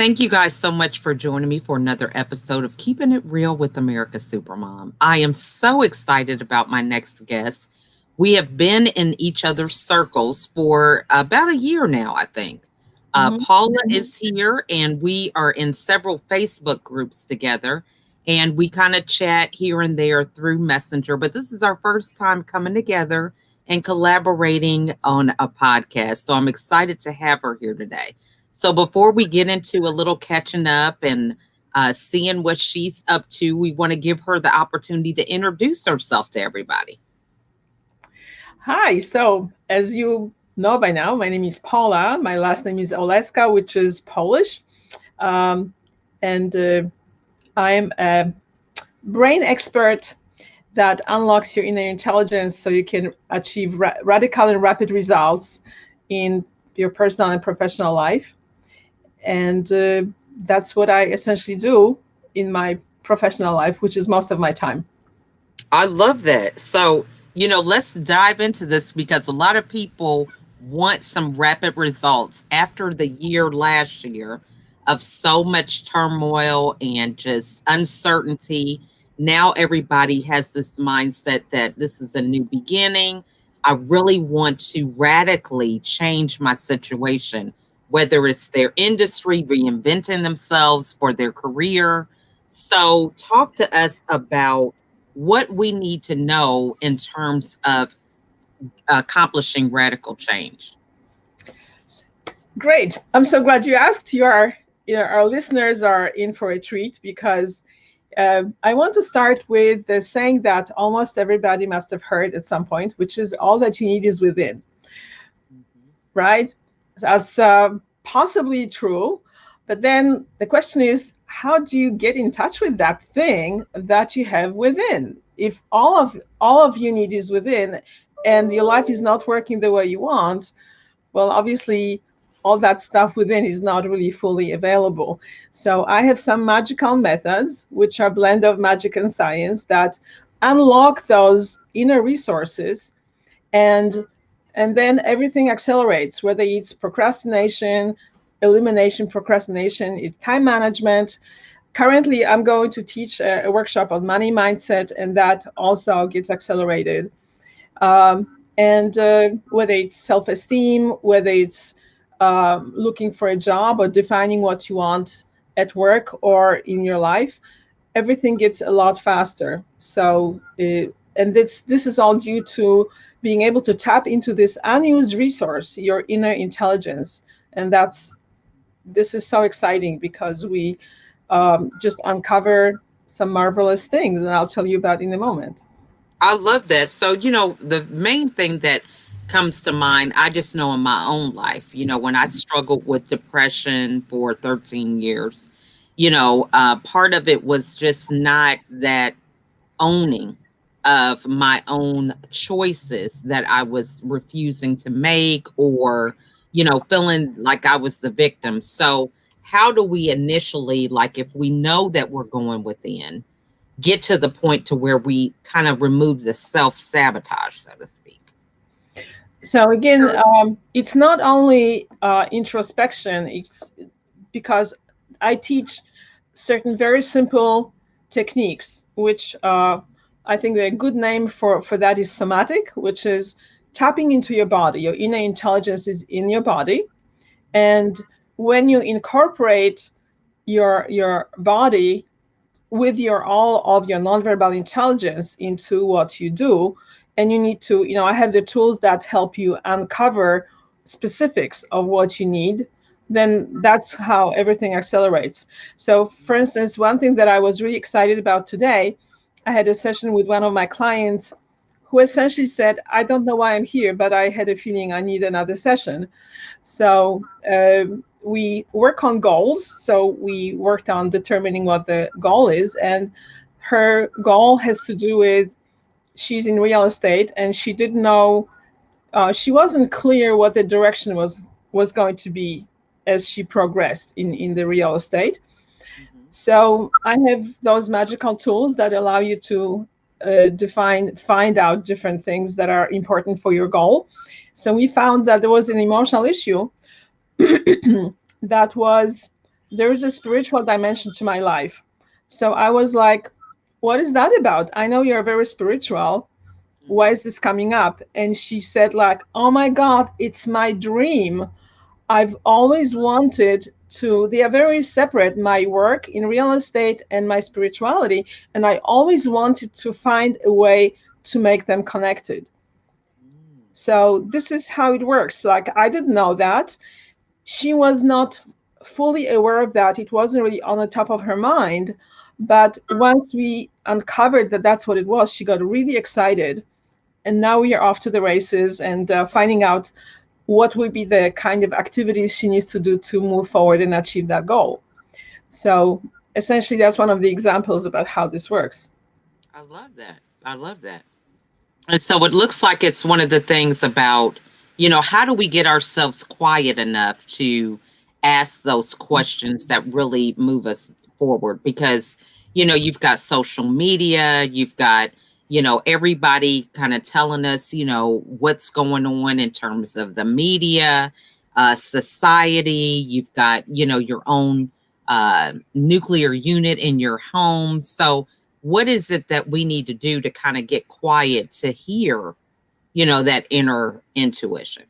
Thank you guys so much for joining me for another episode of Keeping It Real with America's Supermom. I am so excited about my next guest. We have been in each other's circles for about a year now, I think. Mhm. Paula is here, and we are in several Facebook groups together, and we kind of chat here and there through Messenger. But this is our first time coming together and collaborating on a podcast. So I'm excited to have her here today. So before we get into a little catching up and seeing what she's up to, we want to give her the opportunity to introduce herself to everybody. Hi. So, as you know by now, my name is Paula. My last name is Oleska, which is Polish. Um, and I am a brain expert that unlocks your inner intelligence so you can achieve radical and rapid results in your personal and professional life. And that's what I essentially do in my professional life, which is most of my time. I love that. So, let's dive into this because a lot of people want some rapid results after the year last year of so much turmoil and just uncertainty. Now everybody has this mindset that this is a new beginning. I really want to radically change my situation, whether it's their industry, reinventing themselves for their career. So, talk to us about what we need to know in terms of accomplishing radical change. Great. I'm so glad you asked. Our listeners are in for a treat because I want to start with the saying that almost everybody must have heard at some point, which is all that you need is within, Mhm. right? That's possibly true. But then the question is, how do you get in touch with that thing that you have within? If all of you need is within, and your life is not working the way you want, well, obviously, all that stuff within is not really fully available. So I have some magical methods, which are a blend of magic and science, that unlock those inner resources, and and then everything accelerates, whether it's procrastination, elimination, procrastination, it's time management. Currently, I'm going to teach a workshop on money mindset, and that also gets accelerated. And whether it's self-esteem, whether it's looking for a job or defining what you want at work or in your life, everything gets a lot faster. And this is all due to being able to tap into this unused resource, your inner intelligence. And this is so exciting because we just uncover some marvelous things, and I'll tell you about in a moment. I love that. So, the main thing that comes to mind, I just know in my own life, when I struggled with depression for 13 years, part of it was just not that owning of my own choices that I was refusing to make or, feeling like I was the victim. So, how do we initially, like, if we know that we're going within, get to the point to where we kind of remove the self sabotage, so to speak? So again, it's not only introspection. It's because I teach certain very simple techniques, which I think the good name for that is somatic, which is tapping into your body. Your inner intelligence is in your body, and when you incorporate your body with your all of your nonverbal intelligence into what you do, and you need to, I have the tools that help you uncover specifics of what you need, then that's how everything accelerates. So for instance, one thing that I was really excited about today, I had a session with one of my clients who essentially said, I don't know why I'm here, but I had a feeling I need another session. So we work on goals. So we worked on determining what the goal is, and her goal has to do with, she's in real estate, and she didn't know, she wasn't clear what the direction was going to be as she progressed in the real estate. Mhm. So I have those magical tools that allow you to find out different things that are important for your goal. So we found that there was an emotional issue that was there is a spiritual dimension to my life. So I was like, what is that about? I know you're very spiritual. Why Mhm. is this coming up? And she said, like, oh my God, it's my dream. I've always wanted to, they are very separate, my work in real estate and my spirituality. And I always wanted to find a way to make them connected. Mm. So this is how it works. Like, I didn't know that. She was not fully aware of that. It wasn't really on the top of her mind. But once we uncovered that that's what it was, she got really excited. And now we are off to the races and finding out what will be the kind of activities she needs to do to move forward and achieve that goal. So essentially, that's one of the examples about how this works. I love that. I love that. And so it looks like it's one of the things about, how do we get ourselves quiet enough to ask those questions that really move us forward? Because, you've got social media, you've got, everybody kind of telling us, what's going on in terms of the media, society. You've got, your own nuclear unit in your home. So, what is it that we need to do to kind of get quiet to hear, that inner intuition?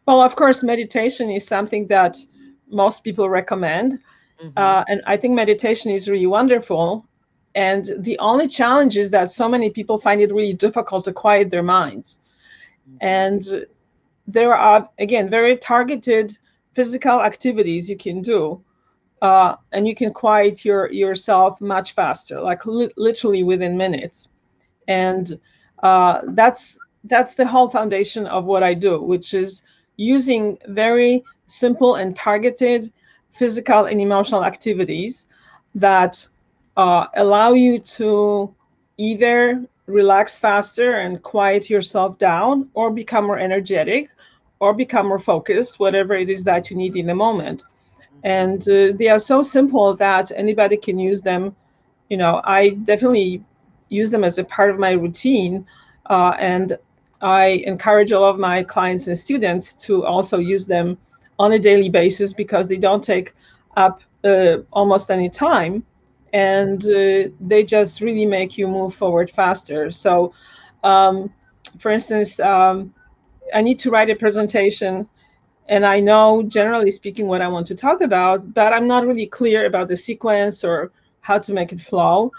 Well, of course, meditation is something that most people recommend. Hmm. And I think meditation is really wonderful. And the only challenge is that so many people find it really difficult to quiet their minds. Hmm. And there are, again, very targeted physical activities you can do. And you can quiet yourself much faster, like literally within minutes. And that's the whole foundation of what I do, which is using very simple and targeted physical and emotional activities that allow you to either relax faster and quiet yourself down, or become more energetic, or become more focused, whatever it is that you need in the moment. Hmm. And they are so simple that anybody can use them. I definitely use them as a part of my routine. And I encourage all of my clients and students to also use them on a daily basis, because they don't take up almost any time. And they just really make you move forward faster. So, um, for instance, I need to write a presentation, and I know, generally speaking, what I want to talk about, but I'm not really clear about the sequence or how to make it flow.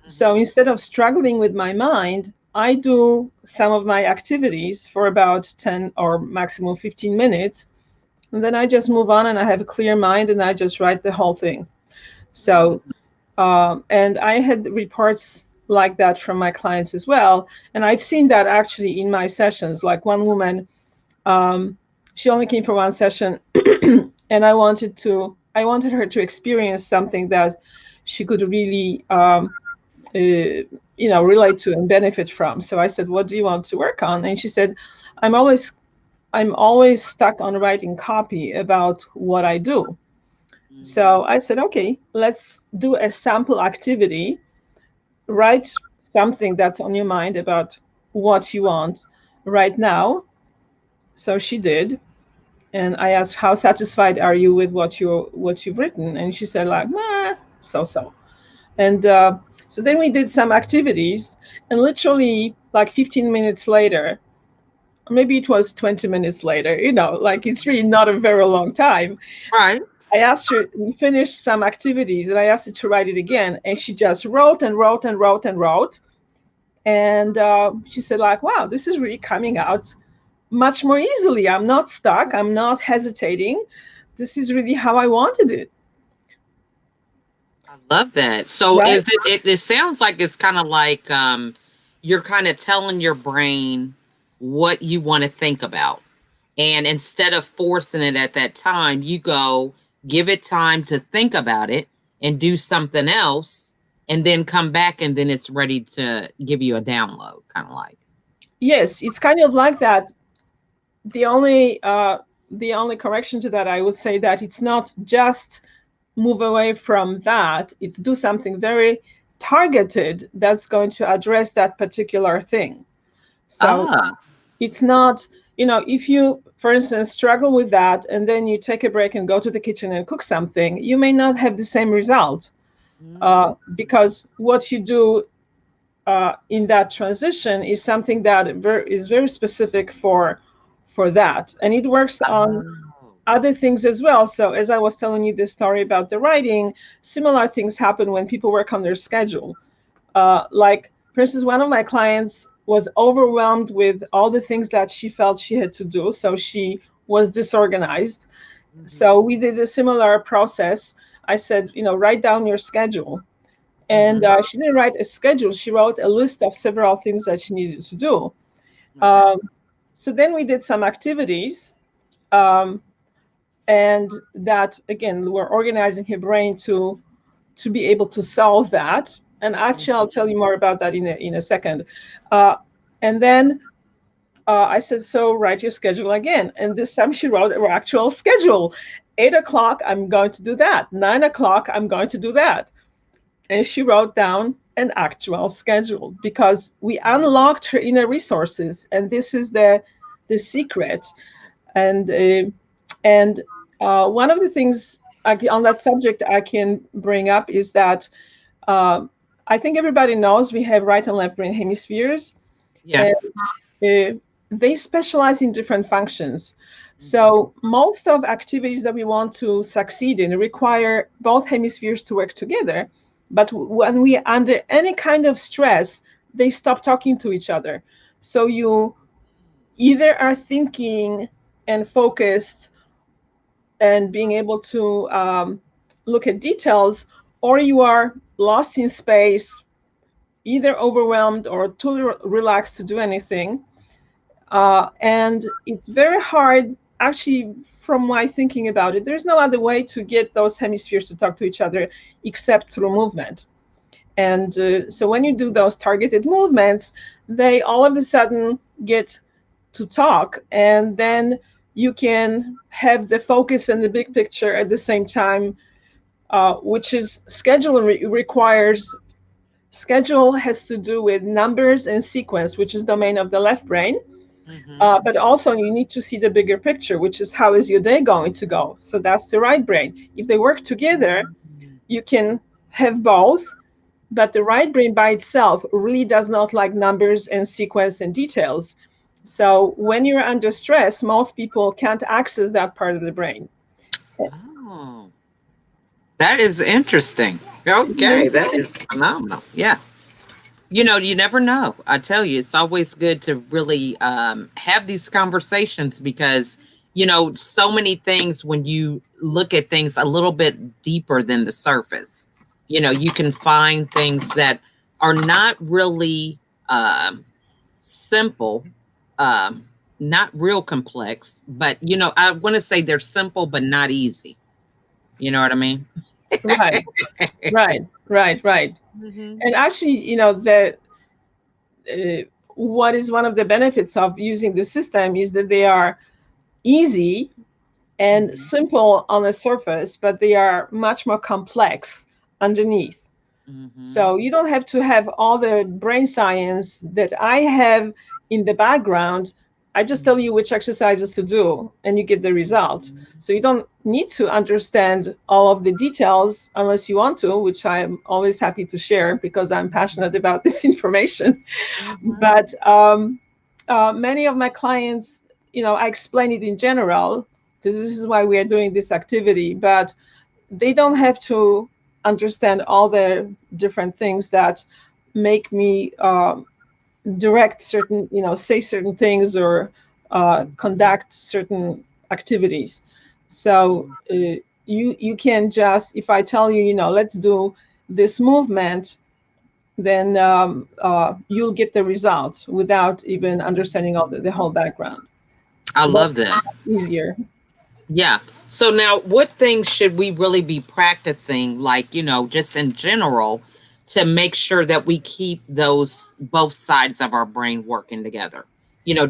So Hmm. instead of struggling with my mind, I do some of my activities for about 10 or maximum 15 minutes. And then I just move on, and I have a clear mind, and I just write the whole thing. So, and I had reports like that from my clients as well. And I've seen that actually in my sessions. Like one woman, um, she only came for one session, and I wanted her to experience something that she could really relate to and benefit from. So I said, what do you want to work on? And she said, i'm always I'm always stuck on writing copy about what I do. Hmm. So I said, okay, let's do a sample activity. Write something that's on your mind about what you want right now. So she did. And I asked, how satisfied are you with what you've written? And she said, like, nah, so so. And so then we did some activities, and literally like 15 minutes later, or maybe it was 20 minutes later, like it's really not a very long time. Right. I asked her, we finished some activities, and I asked her to write it again. And she just wrote and wrote and wrote and wrote. And she said, like, wow, this is really coming out much more easily. I'm not stuck. I'm not hesitating. This is really how I wanted it. I love that. So Right? it sounds like it's kind of like you're kind of telling your brain what you want to think about. And instead of forcing it at that time, you go give it time to think about it and do something else, and then come back, and then it's ready to give you a download, kind of like. Yes, it's kind of like that. The only correction to that, I would say that it's not just move away from that. It's do something very targeted that's going to address that particular thing. So Ah. it's not. if you, for instance, struggle with that and then you take a break and go to the kitchen and cook something, you may not have the same result, Mm. because what you do in that transition is something that is very specific for that, and it works on Oh. other things as well. So as I was telling you the story about the writing, similar things happen when people work on their schedule. Like, for instance, one of my clients was overwhelmed with all the things that she felt she had to do, so she was disorganized. Mm-hmm. So we did a similar process. I said, write down your schedule. And Mm-hmm. she didn't write a schedule, she wrote a list of several things that she needed to do. Okay. Um, so then we did some activities. Um, and that, again, we're organizing her brain to be able to solve that. And actually, I'll tell you more about that in a second. Uh, and then I said, so write your schedule again. And this time she wrote her actual schedule. 8 o'clock, I'm going to do that. 9 o'clock, I'm going to do that. And she wrote down an actual schedule because we unlocked her inner resources. And this is the secret. And one of the things on that subject I can bring up is that uh, I think everybody knows we have right and left brain hemispheres, Yeah. and uh, they specialize in different functions. Mm-hmm. So most of activities that we want to succeed in require both hemispheres to work together. But when we are under any kind of stress, they stop talking to each other. So you either are thinking and focused and being able to look at details, or you are lost in space, either overwhelmed or too relaxed to do anything. And it's very hard, actually, from my thinking about it. There's no other way to get those hemispheres to talk to each other except through movement. And so when you do those targeted movements, they all of a sudden get to talk, and then you can have the focus and the big picture at the same time, which is schedule requires. Schedule has to do with numbers and sequence, which is domain of the left brain. Mm-hmm. But also you need to see the bigger picture, which is how is your day going to go. So that's the right brain. If they work together, you can have both. But the right brain by itself really does not like numbers and sequence and details. So when you're under stress, most people can't access that part of the brain. Oh, that is interesting. Okay, Mhm. that is phenomenal. Yeah. You never know. I tell you, it's always good to really have these conversations because, so many things when you look at things a little bit deeper than the surface, you can find things that are not really simple, um, not real complex, but, I want to say they're simple, but not easy. You know what I mean? Right, right. Hmm. And actually, the what is one of the benefits of using the system is that they are easy and Hmm. simple on the surface, but they are much more complex underneath. Hmm. So you don't have to have all the brain science that I have in the background. I just tell you which exercises to do and you get the result. So you don't need to understand all of the details unless you want to, which I'm always happy to share because I'm passionate about this information. Hmm. But many of my clients, I explain it in general. This is why we are doing this activity, but they don't have to understand all the different things that make me direct certain, say certain things or conduct certain activities. So you can just, if I tell you, let's do this movement, then you'll get the result without even understanding all the whole background. I So that's love that. easier. Yeah. So now, what things should we really be practicing, like, just in general, to make sure that we keep those both sides of our brain working together?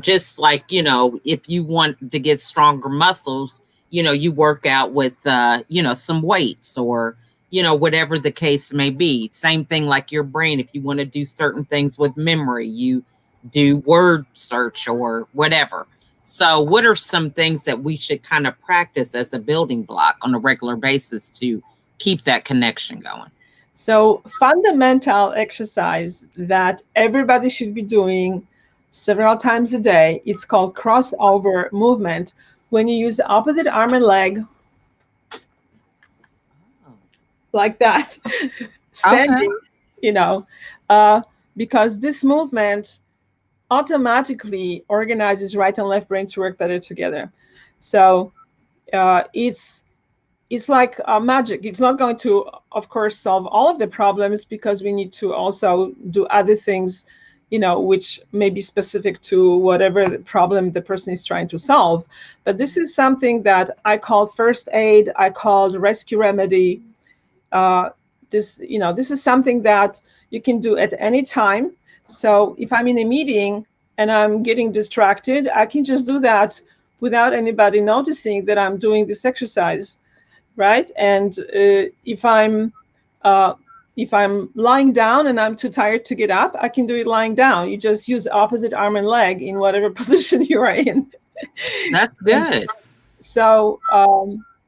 Just like, if you want to get stronger muscles, you work out with, some weights or, whatever the case may be. Same thing like your brain. If you want to do certain things with memory, you do word search or whatever. So, what are some things that we should kind of practice as a building block on a regular basis to keep that connection going? So, fundamental exercise that everybody should be doing several times a day, it's called crossover movement. When you use the opposite arm and leg Oh, like that, okay. standing, you know, uh, because this movement automatically organizes right and left brain to work better together. So it's like magic. It's not going to, of course, solve all of the problems because we need to also do other things, which may be specific to whatever the problem the person is trying to solve. But this is something that I call first aid. I call rescue remedy. uh, this is something that you can do at any time. So if I'm in a meeting and I'm getting distracted, I can just do that without anybody noticing that I'm doing this exercise, right? And uh, if I'm lying down and I'm too tired to get up, I can do it lying down. You just use opposite arm and leg in whatever position you are in. That's And good. so,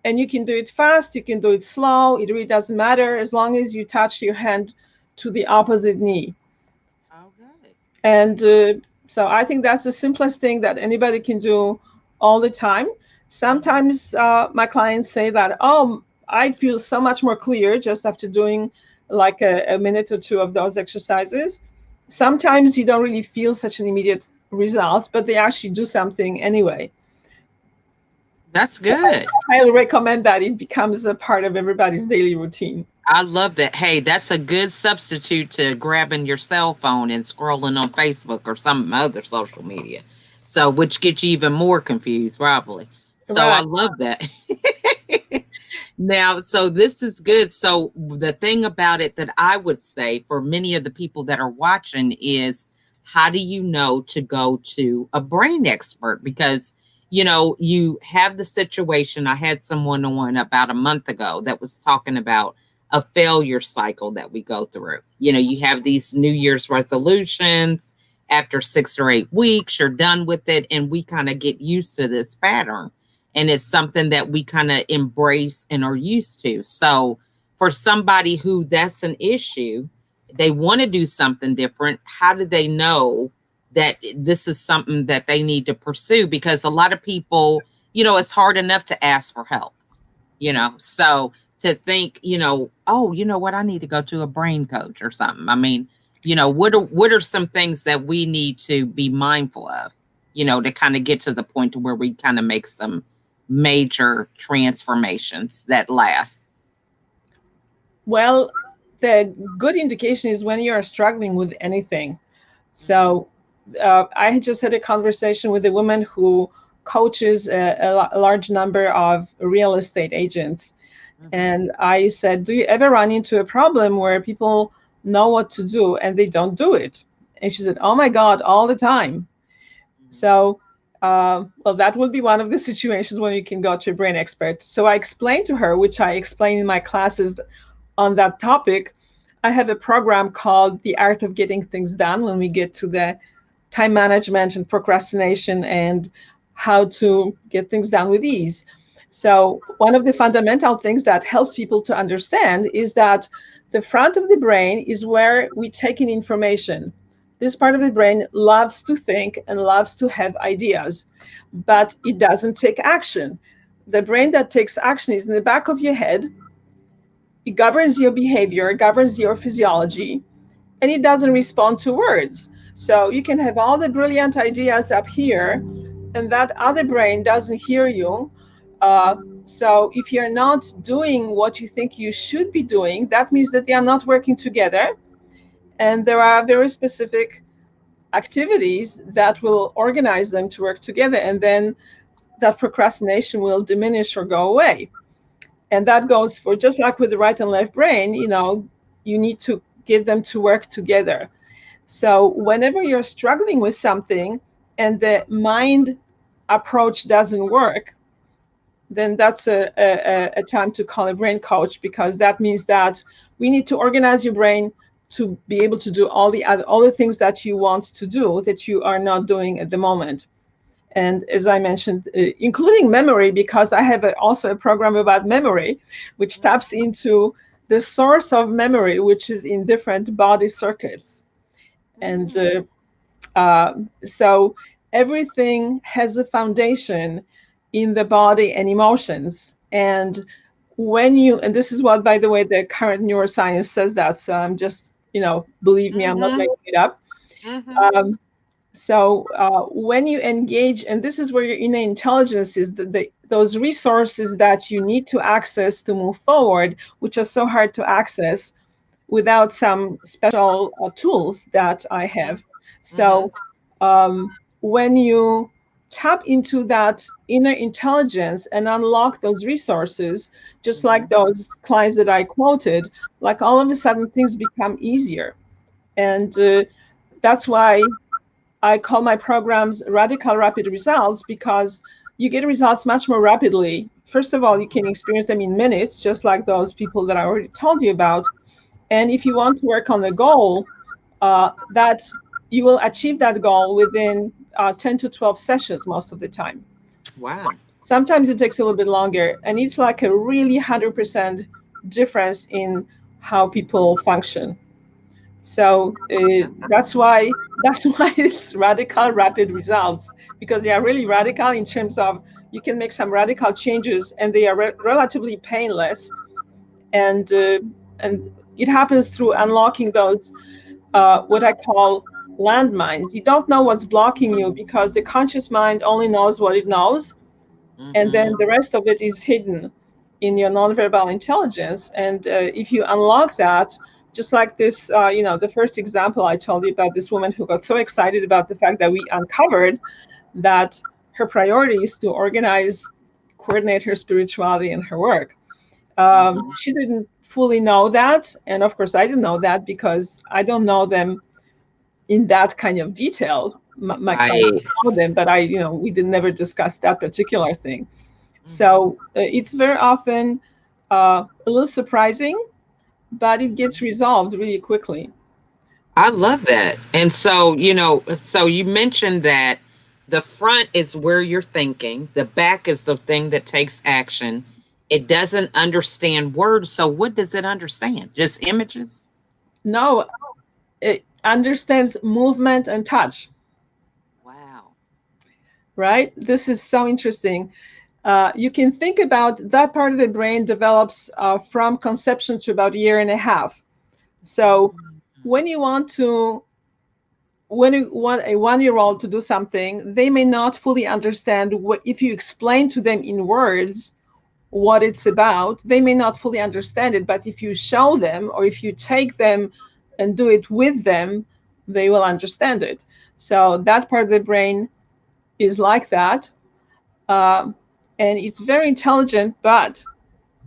and you can do it fast, you can do it slow. It really doesn't matter as long as you touch your hand to the opposite knee. Okay. And so I think that's the simplest thing that anybody can do all the time. Hmm. Sometimes my clients say that, oh, I feel so much more clear just after doing like a minute or two of those exercises. Sometimes you don't really feel such an immediate result, but they actually do something anyway. That's good. I highly recommend that it becomes a part of everybody's daily routine. I love that. Hey, that's a good substitute to grabbing your cell phone and scrolling on Facebook or some other social media. So, which gets you even more confused, probably. So, I Right. love that. Now, so this is good. So, the thing about it that I would say for many of the people that are watching is how do you know to go to a brain expert? Because, you have the situation. I had someone on about a month ago that was talking about a failure cycle that we go through. You have these New Year's resolutions. After 6 or 8 weeks, you're done with it. And we kind of get used to this pattern, and it's something that we kind of embrace and are used to. So for somebody who that's an issue, they want to do something different. How do they know that this is something that they need to pursue? Because a lot of people, it's hard enough to ask for help, so to think, oh, you know what, I need to go to a brain coach or something. I mean, what are some things that we need to be mindful of, to kind of get to the point to where we kind of make some major transformations that last. Well, the good indication is when you are struggling with anything. Hmm. So I had just had a conversation with a woman who coaches a large number of real estate agents. Hmm. And I said, do you ever run into a problem where people know what to do and they don't do it? And she said, oh my God, all the time. So, well, that would be one of the situations when you can go to a brain expert. So I explained to her, which I explain in my classes on that topic. I have a program called The Art of Getting Things Done when we get to the time management and procrastination and how to get things done with ease. So, one of the fundamental things that helps people to understand is that the front of the brain is where we take in information. This part of the brain loves to think and loves to have ideas, but it doesn't take action. The brain that takes action is in the back of your head. It governs your behavior, it governs your physiology, and it doesn't respond to words. So you can have all the brilliant ideas up here, and that other brain doesn't hear you. Uh, so if you're not doing what you think you should be doing, that means that they are not working together. And there are very specific activities that will organize them to work together. And then that procrastination will diminish or go away. And that goes for just like with the right and left brain, you need to get them to work together. So whenever you're struggling with something and the mind approach doesn't work, then that's a time to call a brain coach, because that means that we need to organize your brain to be able to do all the things that you want to do that you are not doing at the moment. And as I mentioned, including memory, because I have also a program about memory, which taps into the source of memory, which is in different body circuits. And so everything has a foundation in the body and emotions. And and this is what, by the way, the current neuroscience says that. So I'm just, believe me, I'm not Mm-hmm. making it up. Mm-hmm. Um, when you engage, and this is where your innate intelligence is, those resources that you need to access to move forward, which are so hard to access without some special tools that I have. Mm-hmm. So when you tap into that inner intelligence and unlock those resources, just like Mm-hmm. those clients that I quoted, like all of a sudden things become easier. And that's why I call my programs radical rapid results, because you get results much more rapidly. First of all, you can experience them in minutes, just like those people that I already told you about. And if you want to work on a goal, that you will achieve that goal within 10 to 12 sessions most of the time. Wow. Sometimes it takes a little bit longer, and it's like a really 100% difference in how people function. So that's why it's radical rapid results, because they are really radical in terms of you can make some radical changes and they are relatively painless, and and it happens through unlocking those what I call landmines. You don't know what's blocking you because the conscious mind only knows what it knows, and then Mm-hmm. the rest of it is hidden in your nonverbal intelligence. And if you unlock that, just like this, the first example I told you about, this woman who got so excited about the fact that we uncovered that her priority is to organize, coordinate her spirituality and her work. Mm-hmm. She didn't fully know that, and of course I didn't know that because I don't know them in that kind of detail. My clients Right. know them, but we did never discuss that particular thing. Mm-hmm. So it's very often a little surprising, but it gets resolved really quickly. I love that. And so, so you mentioned that the front is where you're thinking, the back is the thing that takes action. It doesn't understand words. So, what does it understand? Just images? No, it understands movement and touch, Wow. right? This is so interesting. You can think about that part of the brain develops from conception to about a year and a half. So Mm-hmm. when you want to when you want a 1 year old to do something, they may not fully understand what, if you explain to them in words what it's about, they may not fully understand it. But if you show them, or if you take them and do it with them, they will understand it. So that part of the brain is like that. Um, and it's very intelligent, but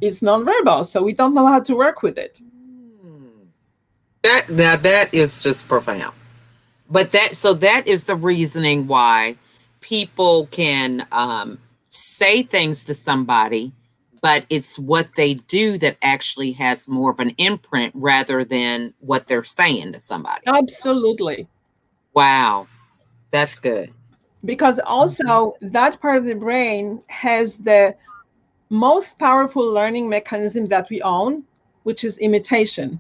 it's nonverbal. So we don't know how to work with it. Mm. That is just profound. But that is the reasoning why people can say things to somebody, but it's what they do that actually has more of an imprint rather than what they're saying to somebody. Absolutely. Wow, that's good. Because Mhm. also that part of the brain has the most powerful learning mechanism that we own, which is imitation.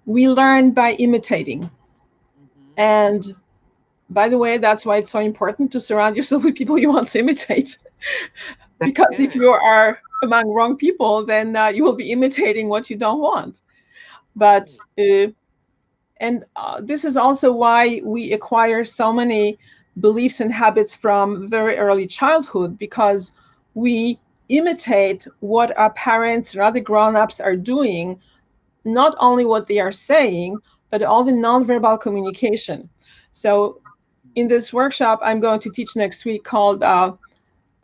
We learn by imitating. Mhm. And by the way, that's why it's so important to surround yourself with people you want to imitate. That's Because if good. you are among wrong people, then you will be imitating what you don't want. But Right. and this is also why we acquire so many beliefs and habits from very early childhood, because we imitate what our parents and other grown-ups are doing, not only what they are saying, but all the nonverbal communication. So in this workshop I'm going to teach next week, called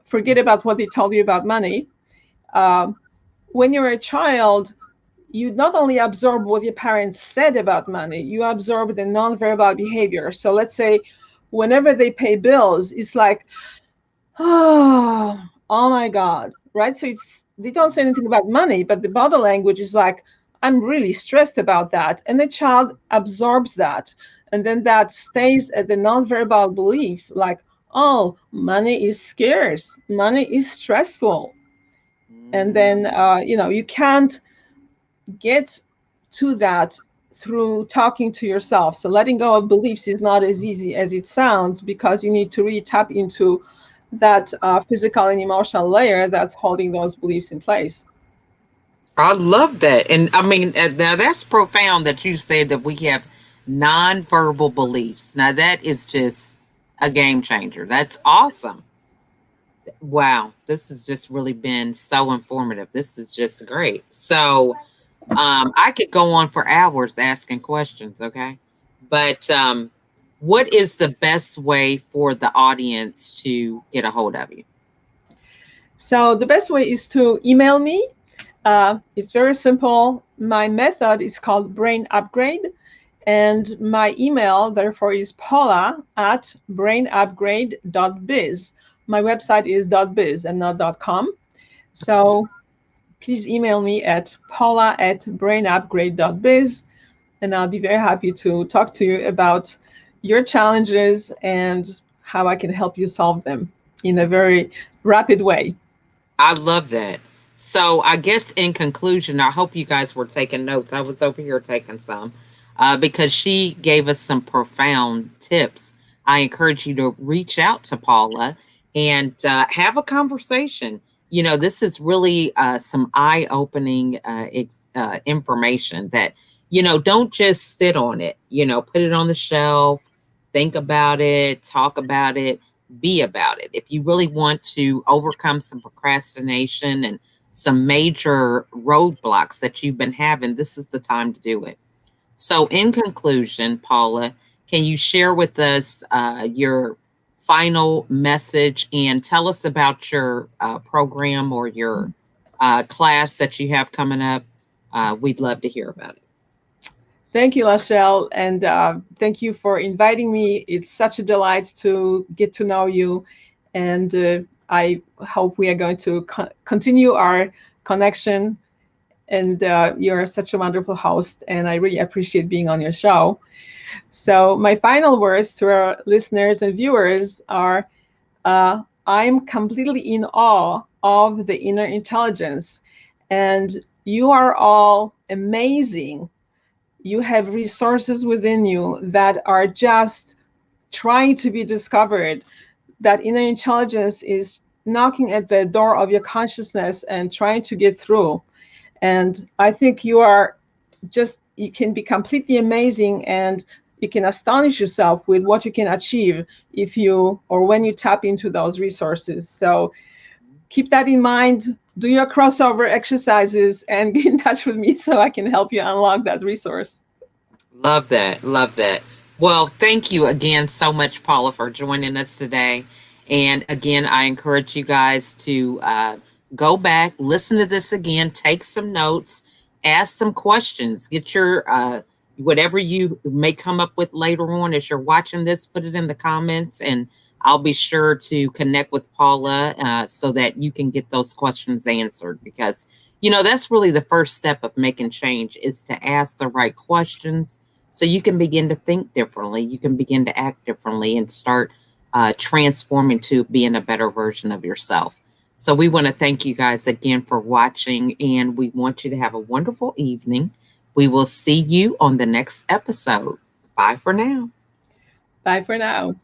Forget About What They Told You About Money. Um, when you're a child, you not only absorb what your parents said about money, you absorb the nonverbal behavior. So let's say whenever they pay bills, it's like, oh my God, right? So they don't say anything about money, but the body language is like, I'm really stressed about that. And the child absorbs that. And then that stays at the nonverbal belief, like, oh, money is scarce, money is stressful. And then, Mm. you can't get to that through talking to yourself. So letting go of beliefs is not as easy as it sounds, because you need to really tap into that physical and emotional layer that's holding those beliefs in place. I love that. And I mean, now that's profound that you said that we have nonverbal beliefs. Now, that is just a game changer. That's awesome. Wow. This has just really been so informative. This is just great. So, I could go on for hours asking questions, okay? But what is the best way for the audience to get a hold of you? So the best way is to email me. It's very simple. My method is called Brain Upgrade, and my email, therefore, is paula@brainupgrade.biz. My website is .biz and not .com. So please email me at paula@brainupgrade.biz, and I'll be very happy to talk to you about your challenges and how I can help you solve them in a very rapid way. I love that. So, I guess in conclusion, I hope you guys were taking notes. I was over here taking some because she gave us some profound tips. I encourage you to reach out to Paula and have a conversation. You know, this is really some eye opening information that, don't just sit on it, put it on the shelf, think about it, talk about it, be about it. If you really want to overcome some procrastination and some major roadblocks that you've been having, this is the time to do it. So, in conclusion, Paula, can you share with us your final message and tell us about your program or your class that you have coming up? We'd love to hear about it. Thank you, Lachelle, and thank you for inviting me. It's such a delight to get to know you, and I hope we are going to continue our connection. And you're such a wonderful host, and I really appreciate being on your show. So, my final words to our listeners and viewers are I'm completely in awe of the inner intelligence, and you are all amazing. You have resources within you that are just trying to be discovered. That inner intelligence is knocking at the door of your consciousness and trying to get through. And I think you can be completely amazing, and you can astonish yourself with what you can achieve if you or when you tap into those resources. So keep that in mind. Do your crossover exercises and get in touch with me so I can help you unlock that resource. Love that. Love that. Well, thank you again so much, Paula, for joining us today. And again, I encourage you guys to go back, listen to this again, take some notes, ask some questions, get your whatever you may come up with later on as you're watching this, put it in the comments, and I'll be sure to connect with Paula so that you can get those questions answered because that's really the first step of making change is to ask the right questions so you can begin to think differently. You can begin to act differently and start transforming to being a better version of yourself. So, we want to thank you guys again for watching, and we want you to have a wonderful evening. We will see you on the next episode. Bye for now. Bye for now.